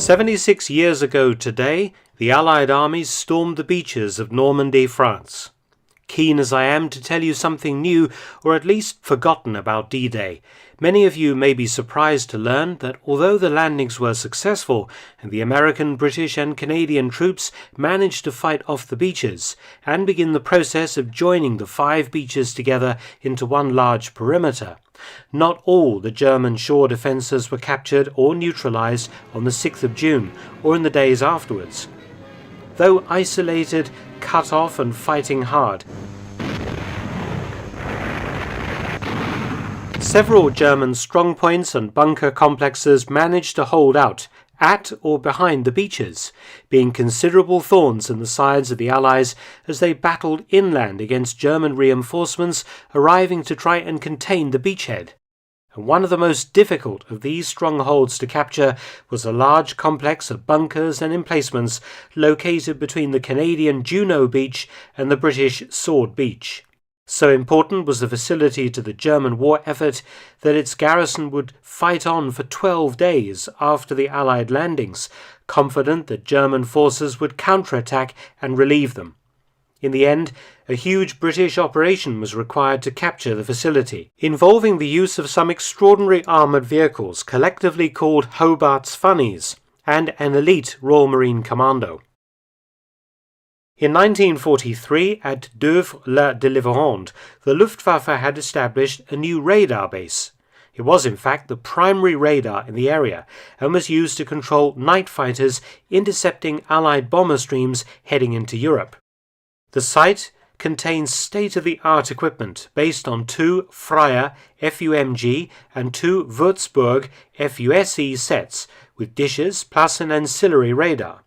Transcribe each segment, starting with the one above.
76 years ago today, the Allied armies stormed the beaches of Normandy, France. Keen as I am to tell you something new, or at least forgotten about D-Day, many of you may be surprised to learn that although the landings were successful and the American, British and Canadian troops managed to fight off the beaches and begin the process of joining the 5 beaches together into one large perimeter, not all the German shore defences were captured or neutralised on the 6th of June or in the days afterwards. Though isolated, cut off and fighting hard, several German strongpoints and bunker complexes managed to hold out at or behind the beaches, being considerable thorns in the sides of the Allies as they battled inland against German reinforcements arriving to try and contain the beachhead. And one of the most difficult of these strongholds to capture was a large complex of bunkers and emplacements located between the Canadian Juno Beach and the British Sword Beach. So important was the facility to the German war effort that its garrison would fight on for 12 days after the Allied landings, confident that German forces would counterattack and relieve them. In the end, a huge British operation was required to capture the facility, involving the use of some extraordinary armoured vehicles collectively called Holdouts funnies, and an elite Royal Marine Commando. In 1943, at Douvres Radar Station, the Luftwaffe had established a new radar base. It was in fact the primary radar in the area and was used to control night fighters intercepting Allied bomber streams heading into Europe. The site contains state-of-the-art equipment based on 2 Freya FUMG and 2 Würzburg FUSE sets with dishes plus an ancillary radar.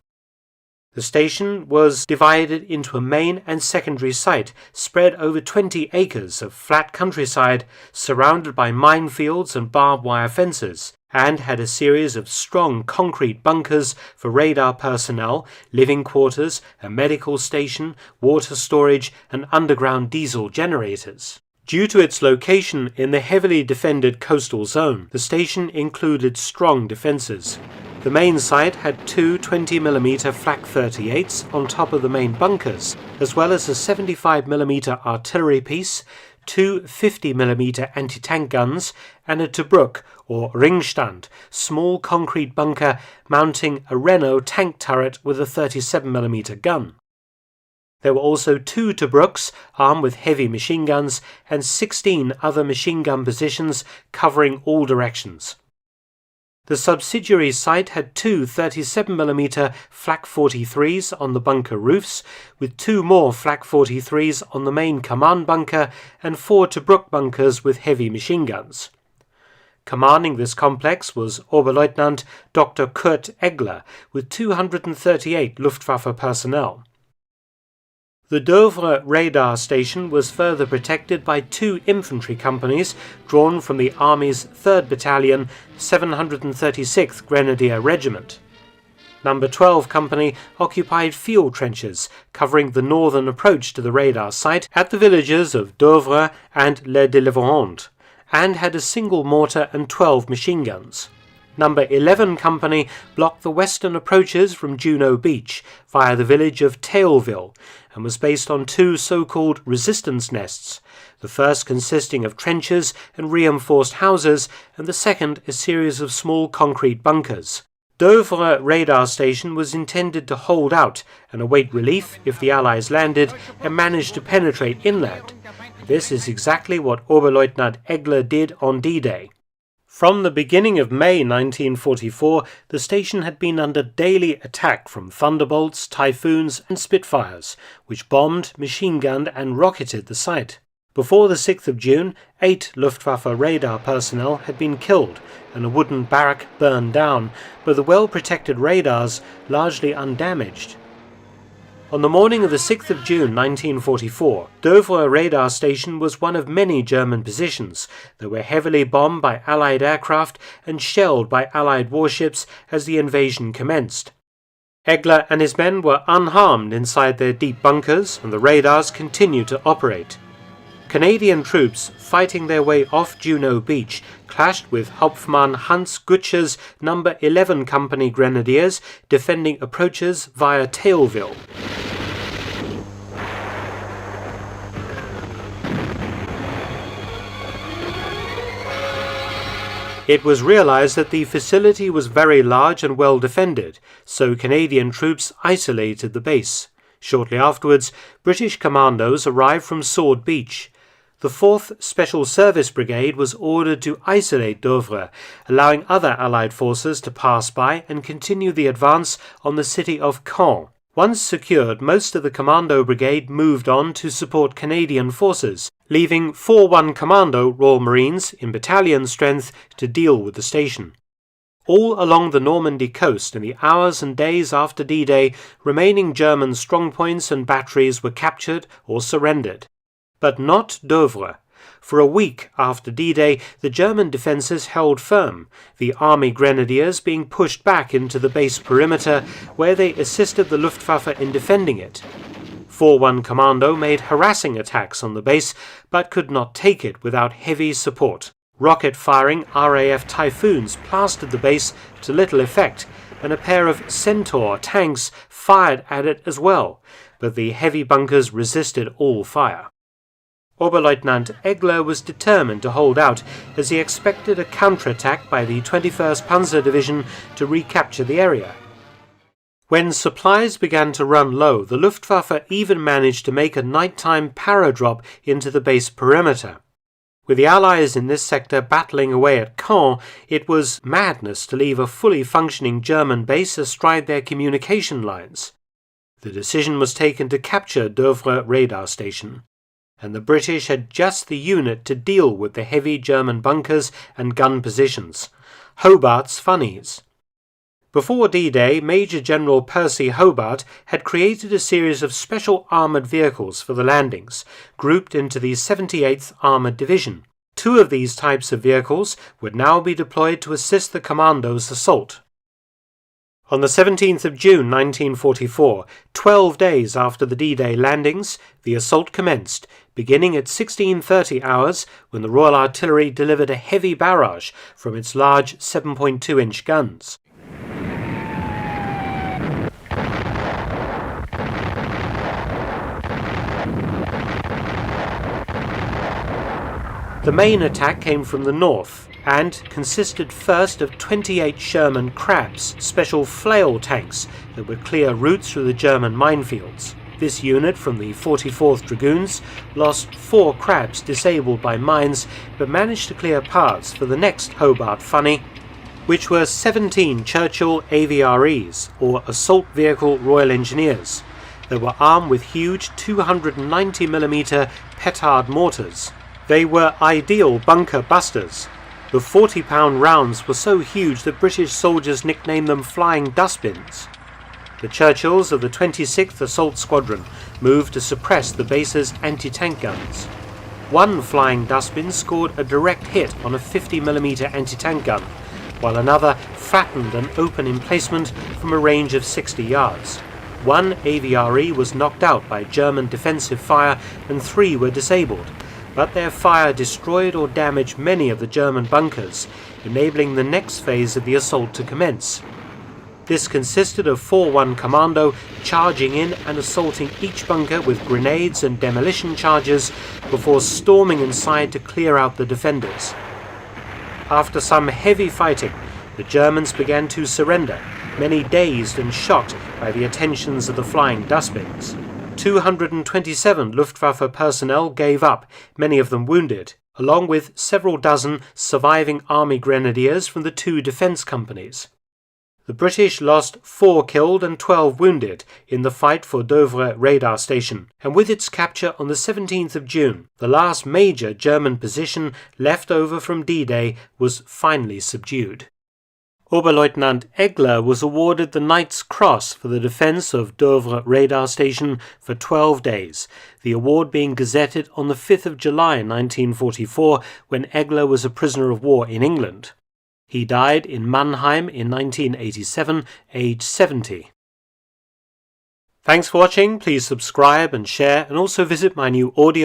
The station was divided into a main and secondary site spread over 20 acres of flat countryside surrounded by minefields and barbed wire fences, and had a series of strong concrete bunkers for radar personnel, living quarters, a medical station, water storage and underground diesel generators. Due to its location in the heavily defended coastal zone, the station included strong defences. The main site had 2 20mm Flak 38s on top of the main bunkers, as well as a 75mm artillery piece, 2 50mm anti-tank guns, and a Tobruk, or Ringstand, small concrete bunker mounting a Renault tank turret with a 37mm gun. There were also 2 Tobruks armed with heavy machine guns and 16 other machine gun positions covering all directions. The subsidiary site had 2 37mm Flak 43s on the bunker roofs, with 2 more Flak 43s on the main command bunker and 4 Tobruk bunkers with heavy machine guns. Commanding this complex was Oberleutnant Dr. Kurt Egler, with 238 Luftwaffe personnel. The Douvres Radar Station was further protected by 2 infantry companies drawn from the Army's 3rd Battalion, 736th Grenadier Regiment. No. 12 Company occupied field trenches covering the northern approach to the radar site at the villages of Douvres and Les Delivrants, and had a single mortar and 12 machine guns. No. 11 Company blocked the western approaches from Juno Beach via the village of Tailville and was based on 2 so-called resistance nests, the first consisting of trenches and reinforced houses, and the second a series of small concrete bunkers. Douvres Radar Station was intended to hold out and await relief if the Allies landed and managed to penetrate inland. This is exactly what Oberleutnant Egler did on D-Day. From the beginning of May 1944, the station had been under daily attack from Thunderbolts, Typhoons and Spitfires, which bombed, machine-gunned and rocketed the site. Before the 6th of June, 8 Luftwaffe radar personnel had been killed and a wooden barrack burned down, but the well-protected radars largely undamaged. On the morning of the 6th of June 1944, Douvres Radar Station was one of many German positions that were heavily bombed by Allied aircraft and shelled by Allied warships as the invasion commenced. Egler and his men were unharmed inside their deep bunkers, and the radars continued to operate. Canadian troops fighting their way off Juno Beach clashed with Hauptmann Hans Gutscher's No. 11 Company Grenadiers defending approaches via Tailville. It was realized that the facility was very large and well defended, so Canadian troops isolated the base. Shortly afterwards, British commandos arrived from Sword Beach. The 4th Special Service Brigade was ordered to isolate Douvres, allowing other Allied forces to pass by and continue the advance on the city of Caen. Once secured, most of the Commando Brigade moved on to support Canadian forces, leaving 4-1 Commando Royal Marines in battalion strength to deal with the station. All along the Normandy coast in the hours and days after D-Day, remaining German strongpoints and batteries were captured or surrendered. But not Douvres. For a week after D-Day, the German defences held firm, the Army Grenadiers being pushed back into the base perimeter, where they assisted the Luftwaffe in defending it. 4-1 Commando made harassing attacks on the base, but could not take it without heavy support. Rocket-firing RAF Typhoons plastered the base to little effect, and a pair of Centaur tanks fired at it as well, but the heavy bunkers resisted all fire. Oberleutnant Egler was determined to hold out, as he expected a counterattack by the 21st Panzer Division to recapture the area. When supplies began to run low, the Luftwaffe even managed to make a nighttime paradrop into the base perimeter. With the Allies in this sector battling away at Caen, it was madness to leave a fully functioning German base astride their communication lines. The decision was taken to capture Douvres Radar Station, and the British had just the unit to deal with the heavy German bunkers and gun positions, Hobart's Funnies. Before D-Day, Major General Percy Hobart had created a series of special armoured vehicles for the landings, grouped into the 78th Armoured Division. 2 of these types of vehicles would now be deployed to assist the commandos' assault. On the 17th of June 1944, 12 days after the D-Day landings, the assault commenced, beginning at 16:30 hours when the Royal Artillery delivered a heavy barrage from its large 7.2-inch guns. The main attack came from the north and consisted first of 28 Sherman Crabs, special flail tanks that would clear routes through the German minefields. This unit from the 44th Dragoons lost 4 Crabs disabled by mines, but managed to clear paths for the next Hobart Funny, which were 17 Churchill AVREs, or Assault Vehicle Royal Engineers. They were armed with huge 290mm petard mortars. They were ideal bunker busters. The 40-pound rounds were so huge that British soldiers nicknamed them flying dustbins. The Churchills of the 26th Assault Squadron moved to suppress the base's anti-tank guns. One flying dustbin scored a direct hit on a 50mm anti-tank gun, while another flattened an open emplacement from a range of 60 yards. One AVRE was knocked out by German defensive fire and 3 were disabled, but their fire destroyed or damaged many of the German bunkers, enabling the next phase of the assault to commence. This consisted of 4-1 Commando charging in and assaulting each bunker with grenades and demolition charges before storming inside to clear out the defenders. After some heavy fighting, the Germans began to surrender, many dazed and shocked by the attentions of the flying dustbins. 227 Luftwaffe personnel gave up, many of them wounded, along with several dozen surviving Army Grenadiers from the 2 defence companies. The British lost 4 killed and 12 wounded in the fight for Douvres Radar Station, and with its capture on the 17th of June, the last major German position left over from D-Day was finally subdued. Oberleutnant Egler was awarded the Knight's Cross for the defence of Douvres Radar Station for 12 days, the award being gazetted on the 5th of July 1944 when Egler was a prisoner of war in England. He died in Mannheim in 1987, aged 70. Thanks for watching. Please subscribe and share, and also visit my new audio